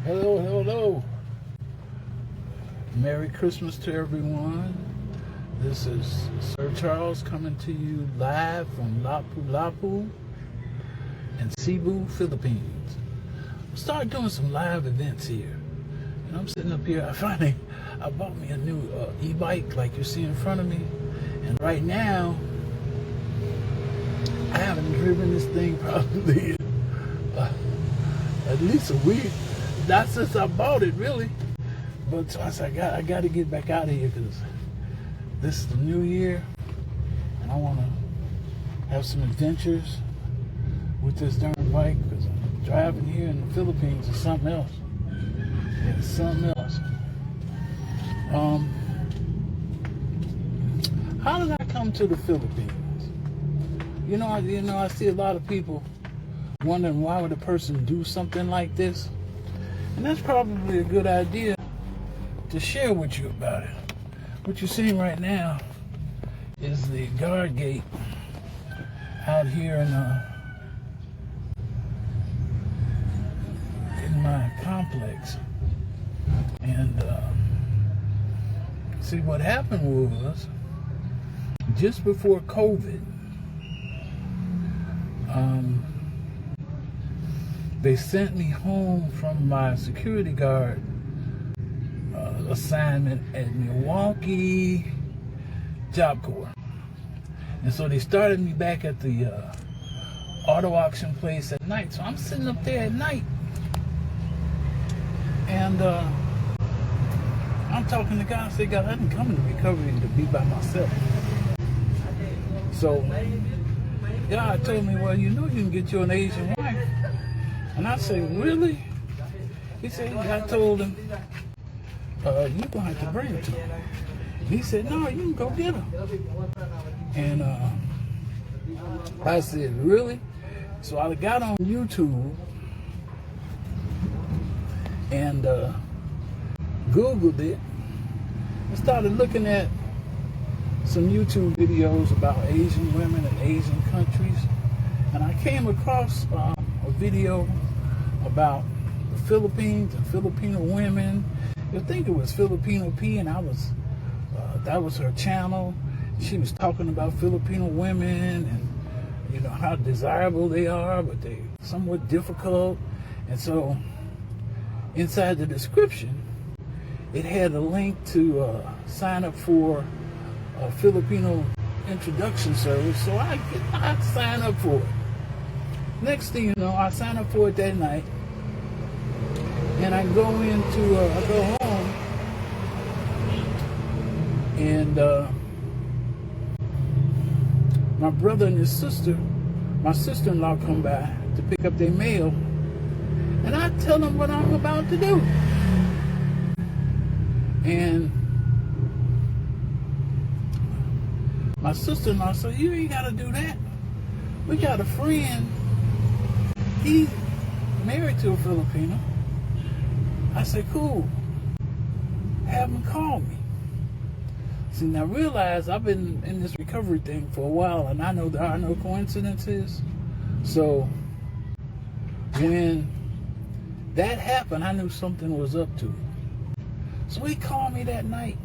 Hello, hello. Merry Christmas to everyone. This is Sir Charles coming to you live from Lapu-Lapu in Cebu, Philippines. I started doing some live events here. And I'm sitting up here. I bought me a new e-bike like you see in front of me. And right now, I haven't driven this thing probably at least a week. Not since I bought it, really. But so I said, I got to get back out of here because this is the new year, and I want to have some adventures with this darn bike because driving here in the Philippines is something else. It's something else. How did I come to the Philippines? You know, I see a lot of people wondering why would a person do something like this. And that's probably a good idea to share with you about it. What you're seeing right now is the guard gate out here in my complex. And see, what happened was just before COVID, they sent me home from my security guard assignment at Milwaukee Job Corps. And so they started me back at the auto auction place at night. So I'm sitting up there at night. And I'm talking to God. I said, God, I didn't come into recovery to be by myself. So God told me, well, you know you can get you an Asian wife. And I said, really? He said, I told him, you're going to have to bring her to him. He said, no, you can go get her. And I said, really? So I got on YouTube and Googled it and started looking at some YouTube videos about Asian women in Asian countries. And I came across a video about the Philippines and Filipino women. I think it was Filipino P, and that was her channel. She was talking about Filipino women and, you know, how desirable they are, but they're somewhat difficult. And so inside the description, it had a link to sign up for a Filipino introduction service. So I signed up for it. Next thing you know, I signed up for it that night, and I go home, and my brother and his sister, my sister-in-law come by to pick up their mail, and I tell them what I'm about to do. And my sister-in-law said, you ain't got to do that. We got a friend. He's married to a Filipino. I said, cool. Have him call me. See, now realize I've been in this recovery thing for a while, and I know there are no coincidences. So when that happened, I knew something was up to it. So he called me that night,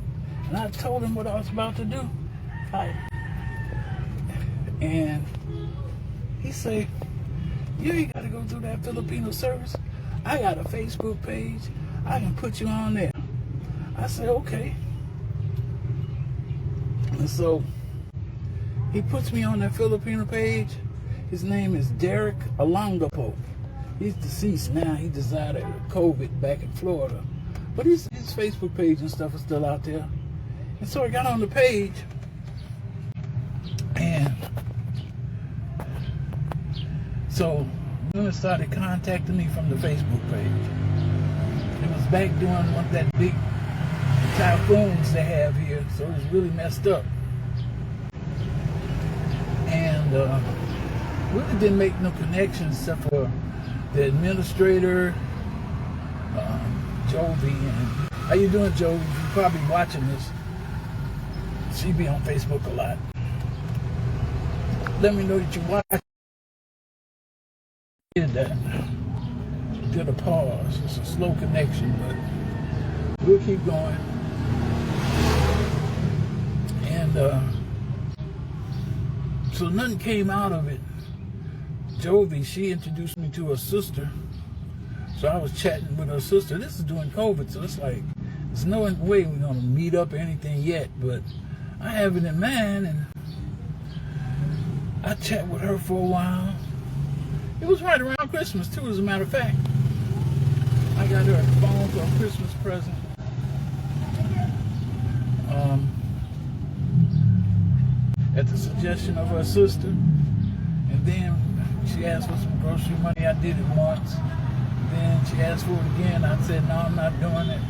and I told him what I was about to do. And he said, you ain't got to go through that Filipino service. I got a Facebook page. I can put you on there. I said, okay. And so he puts me on that Filipino page. His name is Derek Alangapo. He's deceased now. He died of COVID back in Florida. But his Facebook page and stuff is still out there. And so I got on the page, and so women started contacting me from the Facebook page. It was back during one of that big typhoons they have here, so it was really messed up. And really didn't make no connections except for the administrator, Jovi. And how you doing, Jovi? You're probably watching this. She be on Facebook a lot. Let me know that you watch. Did that. did a pause. It's a slow connection, but we'll keep going. And so nothing came out of it. Jovi, she introduced me to her sister. So I was chatting with her sister. This is during COVID, so it's like, there's no way we're going to meet up or anything yet, but I have it in mind, and I chat with her for a while. It was right around Christmas, too, as a matter of fact. I got her a phone for a Christmas present. At the suggestion of her sister. And then she asked for some grocery money. I did it once. Then she asked for it again. I said, no, I'm not doing it.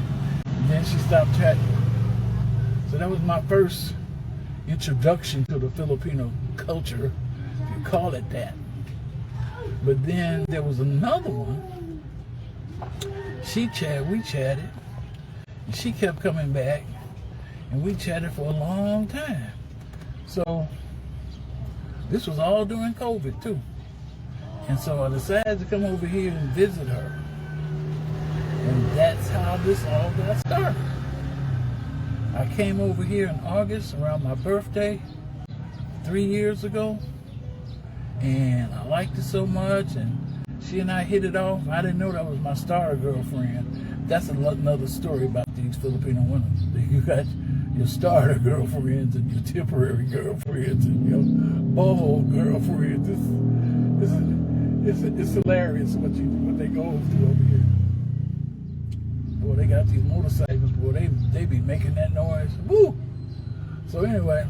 And then she stopped chatting. So that was my first introduction to the Filipino culture, if you call it that. But then there was another one. We chatted. And she kept coming back. And we chatted for a long time. So this was all during COVID too. And so I decided to come over here and visit her. And that's how this all got started. I came over here in August around my birthday 3 years ago. And I liked it so much, and she and I hit it off. I didn't know that was my starter girlfriend. That's another story about these Filipino women. You got your starter girlfriends and your temporary girlfriends and your ball girlfriends. It's hilarious what they go through over here. Boy, they got these motorcycles. Boy, they be making that noise. Woo! So anyway,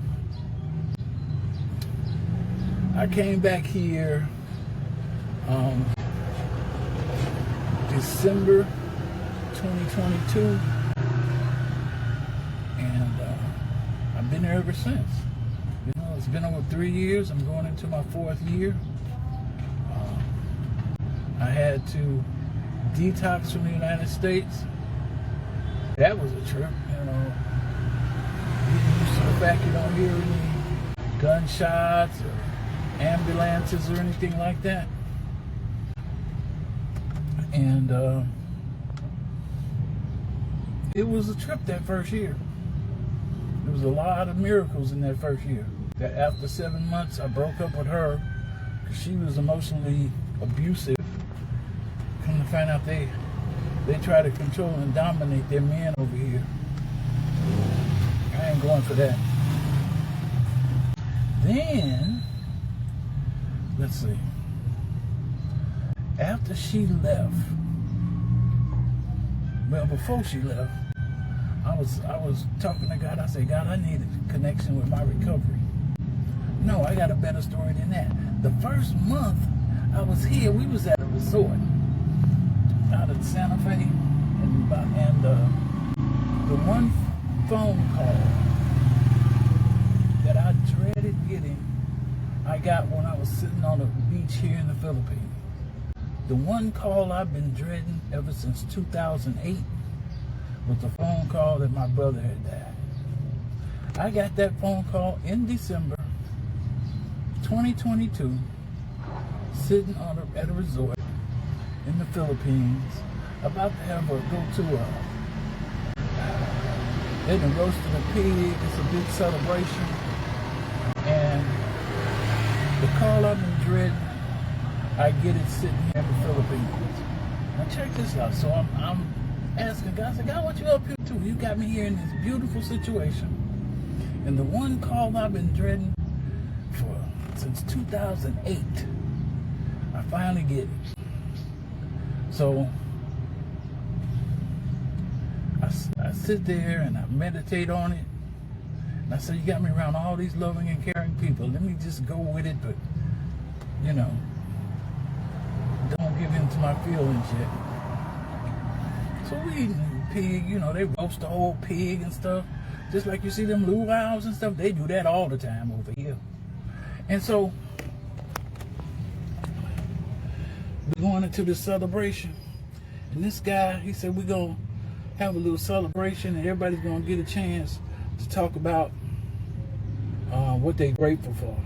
I came back here December 2022, and I've been there ever since. You know, it's been over 3 years. I'm going into my 4th year. I had to detox from the United States. That was a trip, you know. Getting used to the fact you don't hear any gunshots or ambulances or anything like that. And it was a trip that first year. There was a lot of miracles in that first year. That after 7 months, I broke up with her because she was emotionally abusive. Come to find out they try to control and dominate their men over here. I ain't going for that. Then, let's see. After she left, well, before she left, I was talking to God. I said, God, I need a connection with my recovery. No, I got a better story than that. The first month I was here, we was at a resort out at Santa Fe, and the one phone call that I dreaded getting, I got when I was sitting on a beach here in the Philippines. The one call I've been dreading ever since 2008 was the phone call that my brother had died. I got that phone call in December 2022, sitting at a resort in the Philippines, about to have a they done roasted a pig. It's a big celebration, and the call I've been dreading, I get it sitting here in the Philippines. Now check this out. So I'm asking God, I said, God, what you up here to? You got me here in this beautiful situation, and the one call I've been dreading since 2008, I finally get it. So I sit there and I meditate on it. And I said, you got me around all these loving and caring people. Let me just go with it, but, you know, don't give in to my feelings yet. So we eating pig, you know, they roast the whole pig and stuff. Just like you see them luau's and stuff, they do that all the time over here. And so we're going into this celebration, and this guy, he said, we're going to have a little celebration, and everybody's going to get a chance to talk about what they're grateful for.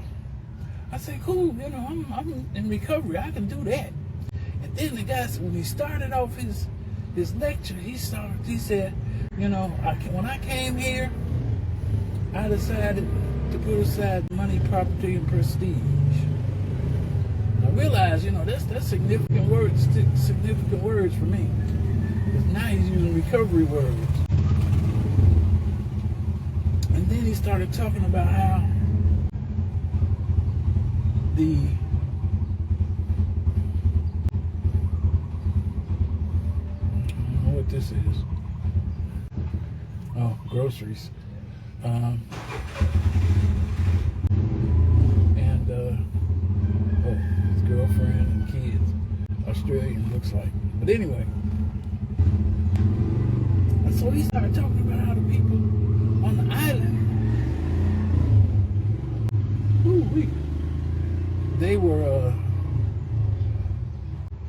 I said, cool, you know, I'm in recovery, I can do that. And Then the guy, when he started off his lecture, he said, you know, when I came here, I decided to put aside money, property, and prestige. I realized, you know, that's significant words for me. Because now he's using recovery words. And then he started talking about how I don't know what this is. Oh, groceries. His girlfriend and kids. Australian, looks like. But anyway. And so he started talking about how the people on the island, they were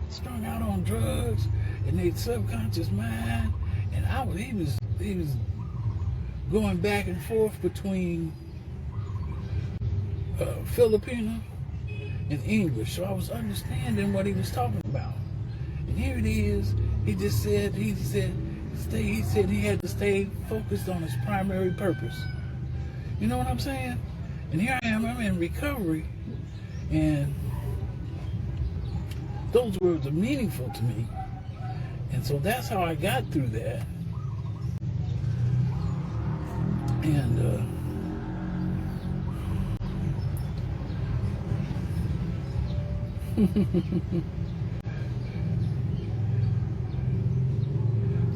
strung out on drugs in their subconscious mind, and he was going back and forth between Filipino and English, so I was understanding what he was talking about. And here it is. He said he had to stay focused on his primary purpose. You know what I'm saying? And here I am. I'm in recovery, and those words are meaningful to me. And so that's how I got through that. And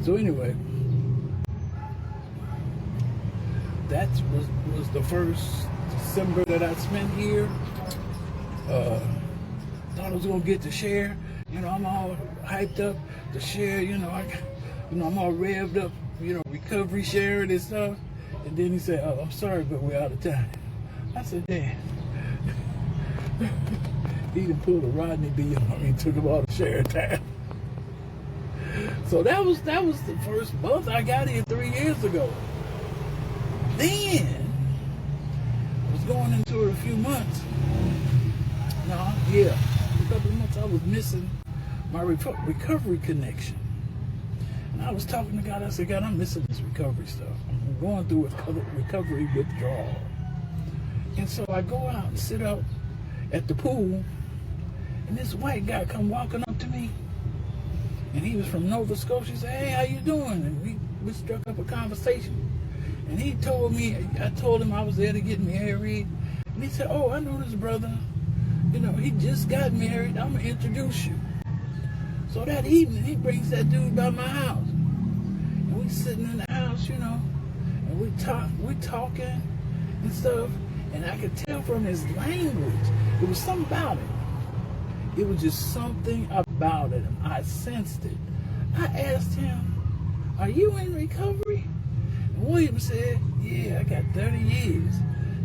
so anyway, that was the first December that I spent here. Thought I was gonna get to share. You know, I'm all hyped up to share. You know, I'm all revved up. You know, recovery sharing and stuff. And then he said, "Oh, I'm sorry, but we're out of time." I said, "Damn." He done pulled a Rodney B on me and took him all the sharing time. So that was the first month. I got here 3 years ago. Then I was going into a few months. A couple of months I was missing my recovery connection. And I was talking to God. I said, "God, I'm missing this recovery stuff. I'm going through recovery withdrawal." And so I go out and sit up at the pool, and this white guy come walking up to me, and he was from Nova Scotia. He said, "Hey, how you doing?" And we struck up a conversation. And he told me, I told him I was there to get married. And he said, "Oh, I know this brother. You know, he just got married. I'm going to introduce you." So that evening, he brings that dude by my house. And we sitting in the house, you know, and we talking and stuff. And I could tell from his language, it was something about it. It was just something about it. I sensed it. I asked him, "Are you in recovery?" And William said, "Yeah, I got 30 years.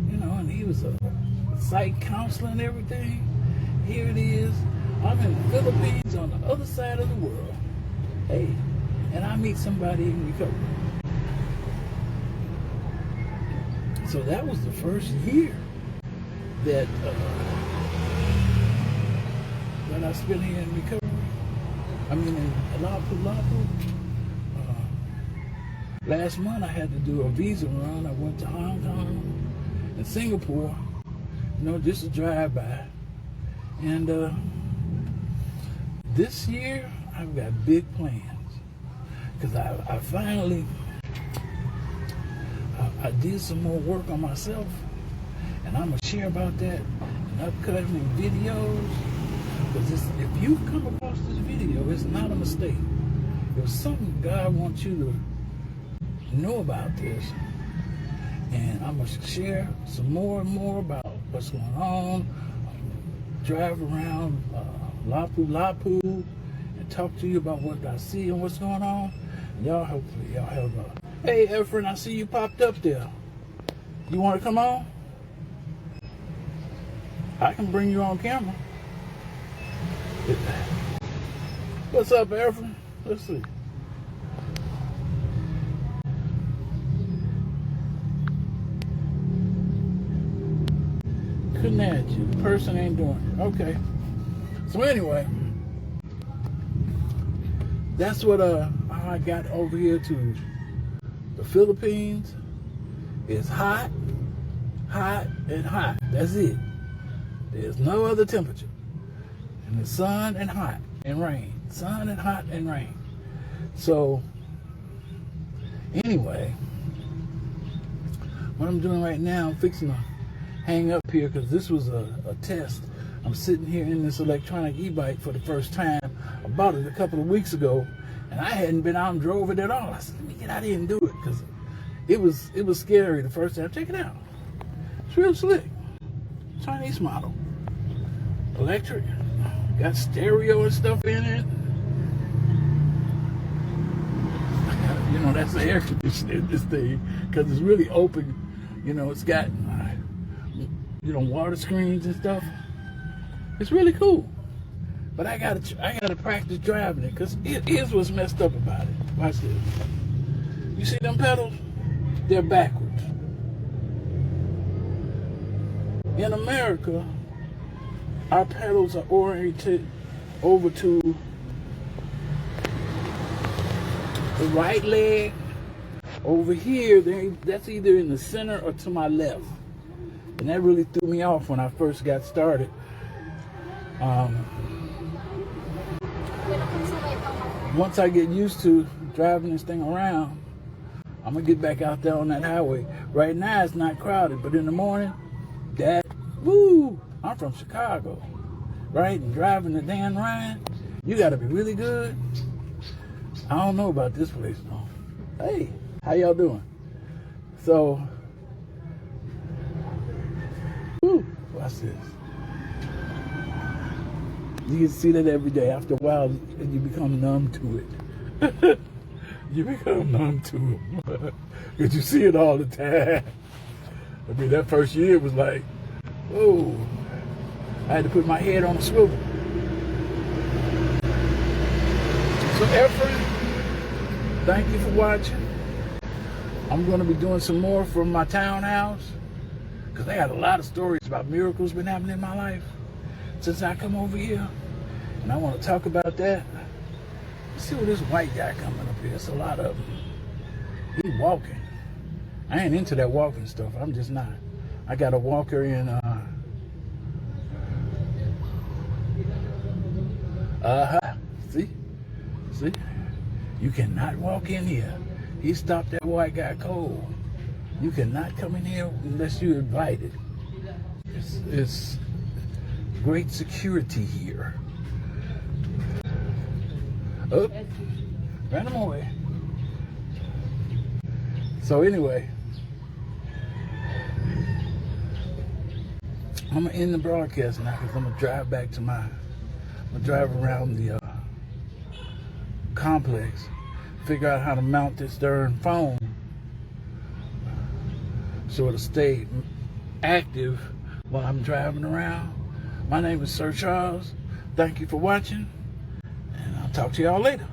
You know, and he was a psych counselor and everything. Here it is. I'm in the Philippines on the other side of the world. Hey, and I meet somebody in recovery." So that was the first year that I spent here in recovery. I mean, in Lapu. Last month I had to do a visa run. I went to Hong Kong and Singapore, you know, just a drive-by. And this year I've got big plans, because I finally I did some more work on myself, and I'm going to share about that in upcoming videos. Because if you come across this video, it's not a mistake. It was something God wants you to know about this. And I'm going to share some more and more about what's going on. Drive around Lapu and talk to you about what I see and what's going on. And hopefully y'all have a... Hey, Efren, I see you popped up there. You want to come on? I can bring you on camera. What's up, Efren? Let's see. Couldn't add you. The person ain't doing it. Okay. So anyway, that's what how I got over here to the Philippines. It's hot, hot, and hot. That's it. There's no other temperature. And it's sun and hot and rain. Sun and hot and rain. So anyway, what I'm doing right now, I'm fixing to hang up here because this was a test. I'm sitting here in this electronic e-bike for the first time. I bought it a couple of weeks ago, and I hadn't been out and drove it at all. I said, let me get out here and do it, because it was scary the first time. Check it out. It's real slick. Chinese model. Electric. Got stereo and stuff in it. You know, that's the air conditioning, this thing, because it's really open. You know, it's got, you know, water screens and stuff. It's really cool. But I gotta practice driving it, because here's what's messed up about it. Watch this. You see them pedals? They're backwards. In America, our pedals are oriented over to the right leg. Over here, that's either in the center or to my left. And that really threw me off when I first got started. Once I get used to driving this thing around, I'm gonna get back out there on that highway. Right now it's not crowded, but in the morning, I'm from Chicago, right? And driving the Dan Ryan, you gotta be really good. I don't know about this place though. Hey, how y'all doing? So, watch this. You can see that every day. After a while, you become numb to it. You become numb to it. Because you see it all the time. I mean, that first year was like, whoa. I had to put my head on a swivel. So, effort, thank you for watching. I'm going to be doing some more from my townhouse, because I got a lot of stories about miracles been happening in my life since I come over here, and I want to talk about that. Let's see what this white guy coming up here. It's a lot of them. He's walking. I ain't into that walking stuff. I'm just not. I got a walker in See? You cannot walk in here. He stopped that white guy cold. You cannot come in here unless you're invited. It's great security here. Oh, ran him away. So anyway, I'm gonna end the broadcast now, because I'm gonna drive back to I'm gonna drive around the complex, figure out how to mount this darn phone so it'll stay active while I'm driving around. My name is Sir Charles. Thank you for watching, and I'll talk to y'all later.